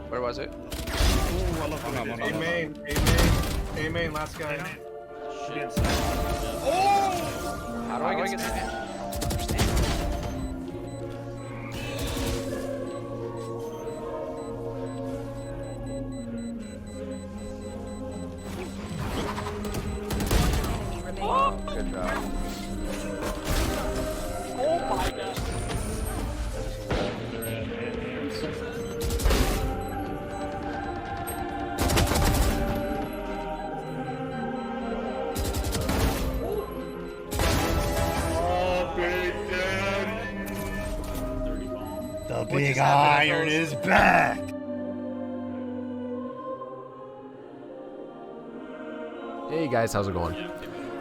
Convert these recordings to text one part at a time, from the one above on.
Where was it? Ooh, I love A it. main, A main, last guy. How do I get this? Good job. Oh my god. Oh, Big Daddy. The big iron is back. Hey guys, how's it going?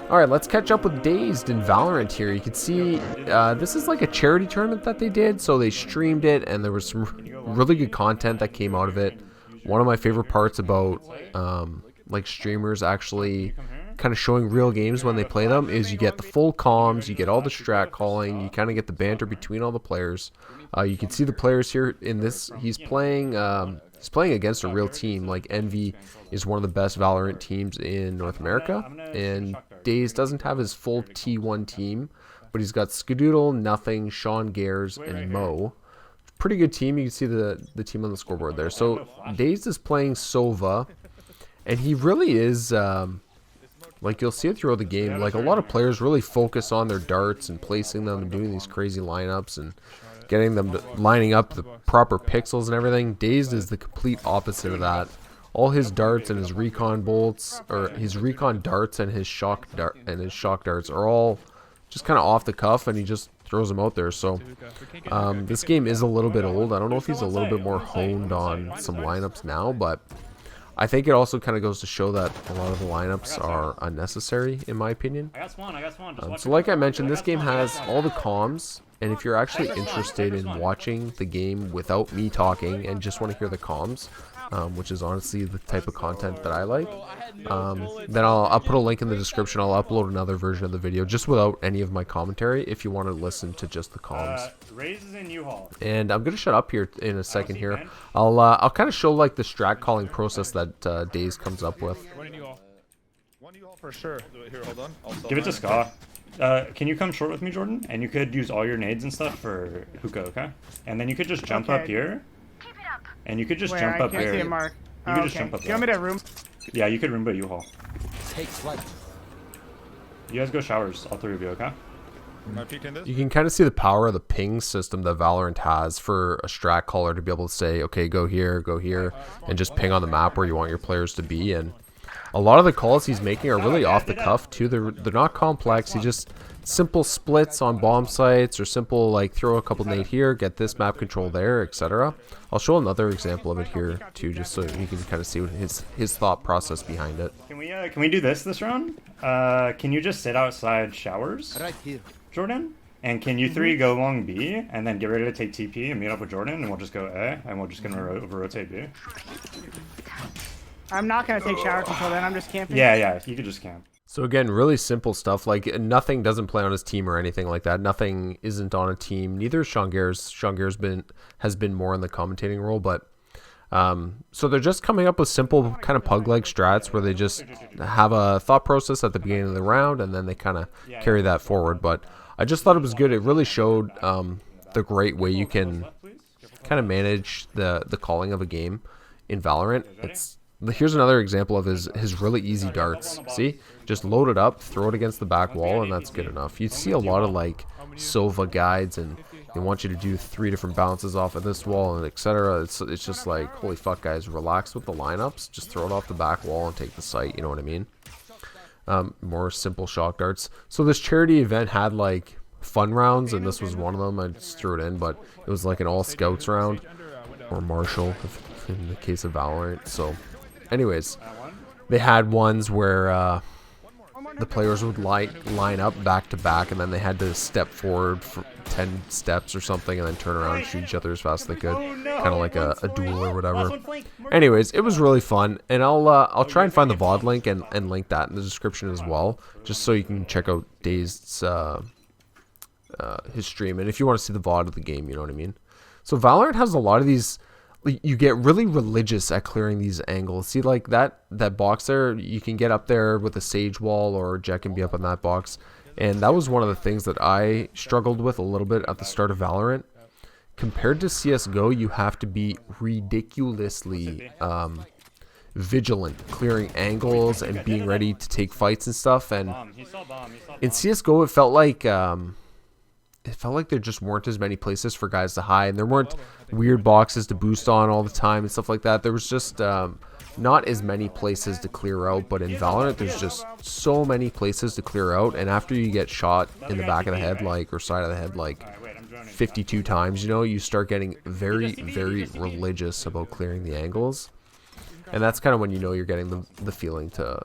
Alright, let's catch up with Dazed in Valorant here. You can see this is like a charity tournament that they did, so they streamed it and there was some really good content that came out of it. One of my favorite parts about like streamers actually kind of showing real games when they play them is you get the full comms, you get all the strat calling, you kind of get the banter between all the players. You can see the players here in this. He's playing against a real team. Like Envy is one of the best Valorant teams in North America, and Dazed doesn't have his full T1 team, but he's got Skadoodle, Nothing, Sean Gares, and Mo. Pretty good team. You can see the team on the scoreboard there. So Dazed is playing Sova, and he really is like you'll see it throughout the game. Like a lot of players really focus on their darts and placing them and doing these crazy lineups and getting them to lining up the proper pixels and everything. Dazed is the complete opposite of that. All his darts and his recon bolts, or his recon darts and his shock darts are all just kind of off the cuff, and he just throws them out there. So this game is a little bit old. I don't know if he's a little bit more honed on some lineups now, but I think it also kind of goes to show that a lot of the lineups are unnecessary, in my opinion. So like I mentioned, this game has all the comms, and if you're actually interested in watching the game without me talking and just want to hear the comms, which is honestly the type of content that I like, then I'll put a link in the description. I'll upload another version of the video just without any of my commentary if you want to listen to just the comms. And I'm gonna shut up here in a second here. I'll kind of show like the strat calling process that Dazed comes up with. One U-haul for sure. Here, hold on. Give it to Ska. Can you come short with me, Jordan? And you could use all your nades and stuff for hookah, okay? And then you could just jump up here. And you could just jump up here. See a mark. You could just jump up there. You want me to room? Yeah, you could room by U-haul. Take flight. You guys go showers, all three of you, okay? Am I peeking this? You can kind of see the power of the ping system that Valorant has for a strat caller to be able to say, okay, go here, and just ping on the map where you want your players to be. And a lot of the calls he's making are really off the cuff too. They're not complex. He just simple splits on bomb sites, or simple like throw a couple nade here, get this map control there, etc. I'll show another example of it here too, just so you can kind of see what his thought process behind it. Can we do this round? Can you just sit outside showers, Right here. Jordan? And can you three go long B and then get ready to take TP and meet up with Jordan, and we'll just go A and we'll just gonna over rotate B. I'm not gonna take shower control then. I'm just camping. Yeah, you could just camp. So again, really simple stuff. Like Nothing doesn't play on his team or anything like that. Nothing isn't on a team. Neither is Sean Gares. Sean Gares has been more in the commentating role, but so they're just coming up with simple kind of pug-like strats where they just have a thought process at the beginning of the round and then they kind of carry that forward. But I just thought it was good. It really showed the great way you can kind of manage the calling of a game in Valorant. Here's another example of his really easy darts. See? Just load it up, throw it against the back wall, and that's good enough. You see a lot of like Sova guides, and they want you to do 3 different bounces off of this wall, and etc. It's just like, holy fuck, guys, relax with the lineups. Just throw it off the back wall and take the site. You know what I mean? More simple shock darts. So this charity event had like fun rounds, and this was one of them. I just threw it in, but it was like an all scouts round, or martial in the case of Valorant. So anyways, they had ones where the players would line up back to back, and then they had to step forward for 10 steps or something, and then turn around and shoot each other as fast as they could, kind of like a duel or whatever. Anyways, it was really fun, and I'll try and find the VOD link and link that in the description as well, just so you can check out Dazed's his stream, and if you want to see the VOD of the game, you know what I mean. So Valorant has a lot of these you get really religious at clearing these angles. See, like that box there, you can get up there with a sage wall, or Jet can be up on that box. And that was one of the things that I struggled with a little bit at the start of Valorant. Compared to CSGO, you have to be ridiculously vigilant, clearing angles and being ready to take fights and stuff. And in CSGO, it felt like there just weren't as many places for guys to hide, and there weren't weird boxes to boost on all the time and stuff like that. There was just not as many places to clear out. But in Valorant, there's just so many places to clear out, and after you get shot in the back of the head, like, or side of the head, like 52 times, you know, you start getting very, very religious about clearing the angles. And that's kind of when you know you're getting the feeling to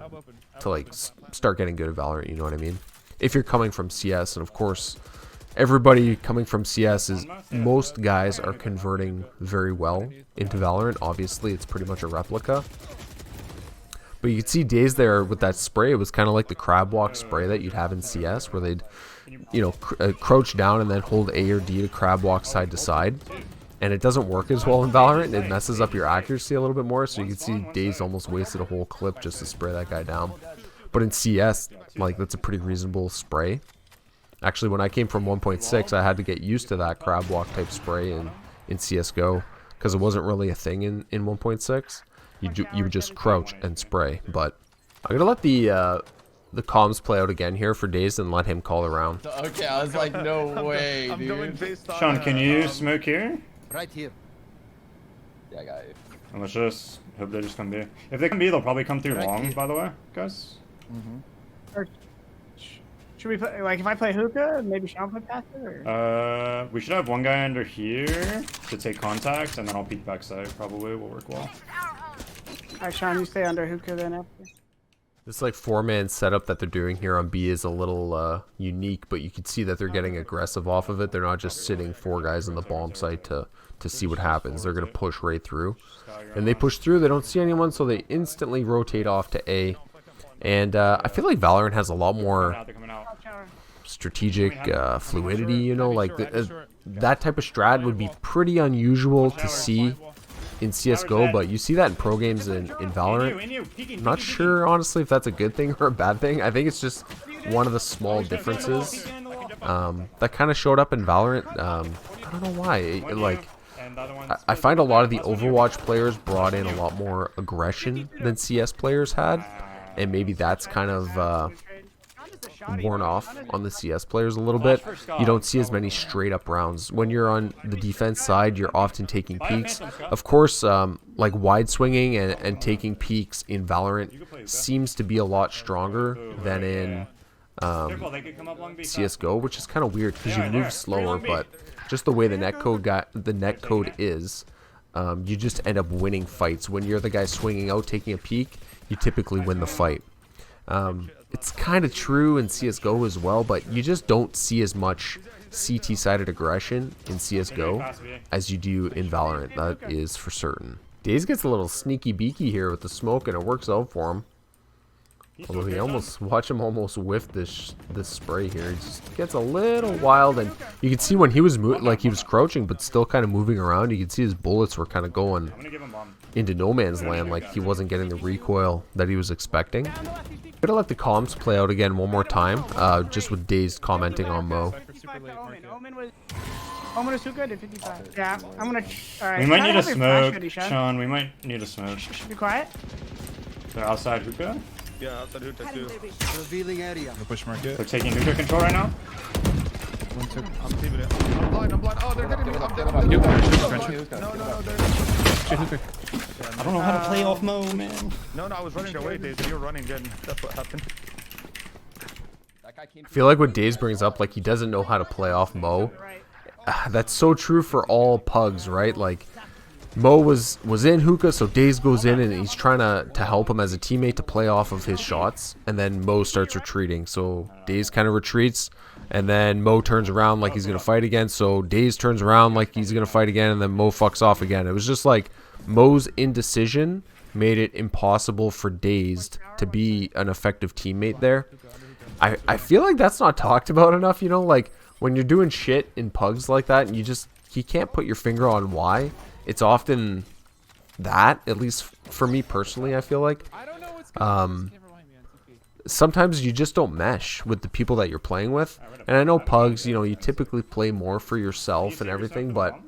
like start getting good at Valorant, you know what I mean? If you're coming from CS, and of course everybody coming from CS is, most guys are converting very well into Valorant. Obviously it's pretty much a replica. But you can see Dazed there with that spray. It was kind of like the crab walk spray that you'd have in CS, where they'd, you know, crouch down and then hold A or D to crab walk side to side. And it doesn't work as well in Valorant. It messes up your accuracy a little bit more. So you can see Dazed almost wasted a whole clip just to spray that guy down. But in CS, like, that's a pretty reasonable spray. Actually, when I came from 1.6, I had to get used to that crab walk type spray in CSGO, because it wasn't really a thing in 1.6. You would just crouch and spray. But I'm gonna let the comms play out again here for Dazed and let him call around. Okay, I was like, no way, I'm dude. going based on, Sean, can you smoke here? Right here. Yeah, I got it. And let's just hope they just come B. If they come B, they'll probably come through long, by the way, guys. Or should we play, like, if I play hookah, maybe Sean play passer? Or? We should have one guy under here to take contact, and then I'll peek backside. Probably will work well. Alright, Sean, you stay under hookah then after. This like 4-man setup that they're doing here on B is a little unique, but you can see that they're getting aggressive off of it. They're not just sitting 4 guys in the bomb site to see what happens. They're going to push right through. And they push through, they don't see anyone, so they instantly rotate off to A. And I feel like Valorant has a lot more strategic fluidity, you know, like that type of strat would be pretty unusual to see in CSGO, but you see that in pro games in Valorant. I'm not sure, honestly, if that's a good thing or a bad thing. I think it's just one of the small differences that kind of showed up in Valorant. I don't know why. I find a lot of the Overwatch players brought in a lot more aggression than CS players had, and maybe that's kind of worn off on the CS players a little bit. You don't see as many straight up rounds. When you're on the defense side, you're often taking peeks. Of course, like wide swinging and taking peeks in Valorant seems to be a lot stronger than in CSGO, which is kind of weird because you move slower, but just the way the netcode is, you just end up winning fights. When you're the guy swinging out, taking a peek, you typically win the fight. It's kind of true in CSGO as well, but you just don't see as much CT-sided aggression in CSGO as you do in Valorant. That is for certain. Dazed gets a little sneaky beaky here with the smoke, and it works out for him. Although he watch him almost whiff this spray here. He just gets a little wild, and you can see when he was he was crouching but still kind of moving around, you can see his bullets were kind of going into no man's land, like he wasn't getting the recoil that he was expecting. I'm gonna let the comms play out again one more time, just with Dazed commenting on Mo. Omen was too good at 55. Yeah, I'm gonna. Alright. We might need a smoke, Sean. We might need a smoke. Be quiet. They're outside hookah. Yeah, outside hookah too. Revealing area. Push market. They're taking hookah control right now. I'm leaving it. I'm blind. Oh, they're getting me. I'm dead. No, they're. I don't know how to play off Mo, man. No, I was running away, Dazed. You were running again. That's what happened. I feel like what Dazed brings up, like he doesn't know how to play off Mo. That's so true for all pugs, right? Like Mo was in hookah, so Dazed goes in and he's trying to help him as a teammate to play off of his shots, and then Mo starts retreating. So Dazed kind of retreats, and then Mo turns around like he's gonna fight again. So Dazed turns around like he's gonna fight again, and then Mo fucks off again. It was just like Mo's indecision made it impossible for Dazed to be an effective teammate there. I feel like that's not talked about enough, you know, like when you're doing shit in pugs like that and you can't put your finger on why, it's often that, at least for me personally, I feel like. Sometimes you just don't mesh with the people that you're playing with. And I know Pugs, you know, you typically play more for yourself and everything, but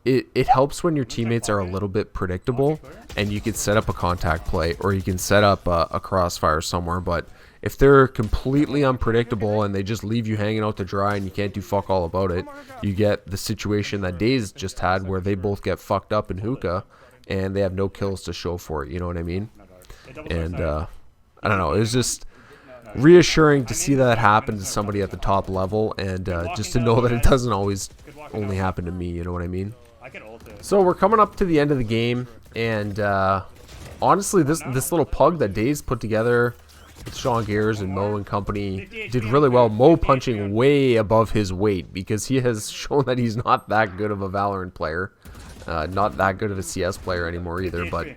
it helps when your teammates are a little bit predictable and you can set up a contact play or you can set up a crossfire somewhere. But if they're completely unpredictable and they just leave you hanging out to dry and you can't do fuck all about it, you get the situation that Dazed just had where they both get fucked up in hookah and they have no kills to show for it, you know what I mean? And I don't know, it was just reassuring to see that happen to somebody at the top level, and just to know that it doesn't always only happen to me, you know what I mean? So we're coming up to the end of the game, and honestly, this little pug that Dazed put together with Sean Gears and Mo and company did really well. Mo punching way above his weight, because he has shown that he's not that good of a Valorant player, not that good of a CS player anymore either, but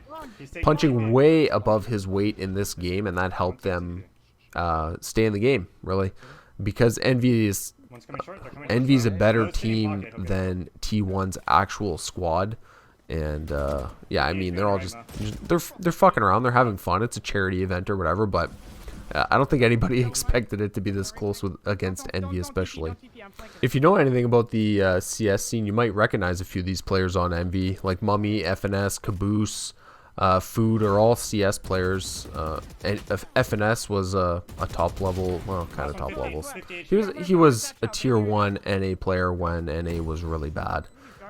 punching way above his weight in this game, and that helped them stay in the game, really, because Envy's a better team than T1's actual squad. And yeah, I mean, they're all just they're fucking around, they're having fun, it's a charity event or whatever, but I don't think anybody expected it to be this close against Envy, especially. If you know anything about the CS scene, you might recognize a few of these players on Envy, like Mummy, FNS, Caboose, Food are all CS players. And FNS was a top level, well, kind of top levels. He was a tier 1 NA player when NA was really bad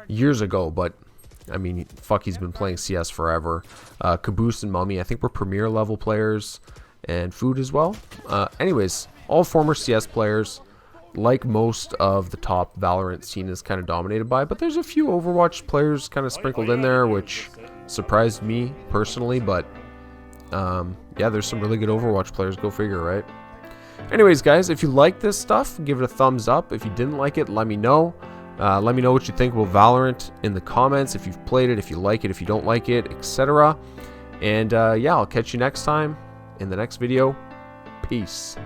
years ago, but I mean, fuck, he's been playing CS forever. Caboose and Mummy, I think, were premier level players, and Food as well. Anyways, all former CS players. Like most of the top Valorant scene is kind of dominated by, but there's a few Overwatch players kind of sprinkled in there, which surprised me personally, but yeah, there's some really good Overwatch players, go figure, right? Anyways, guys, if you like this stuff, give it a thumbs up. If you didn't like it, let me know. Let me know what you think about Valorant in the comments, if you've played it, if you like it, if you don't like it, etc. And yeah, I'll catch you next time in the next video. Peace.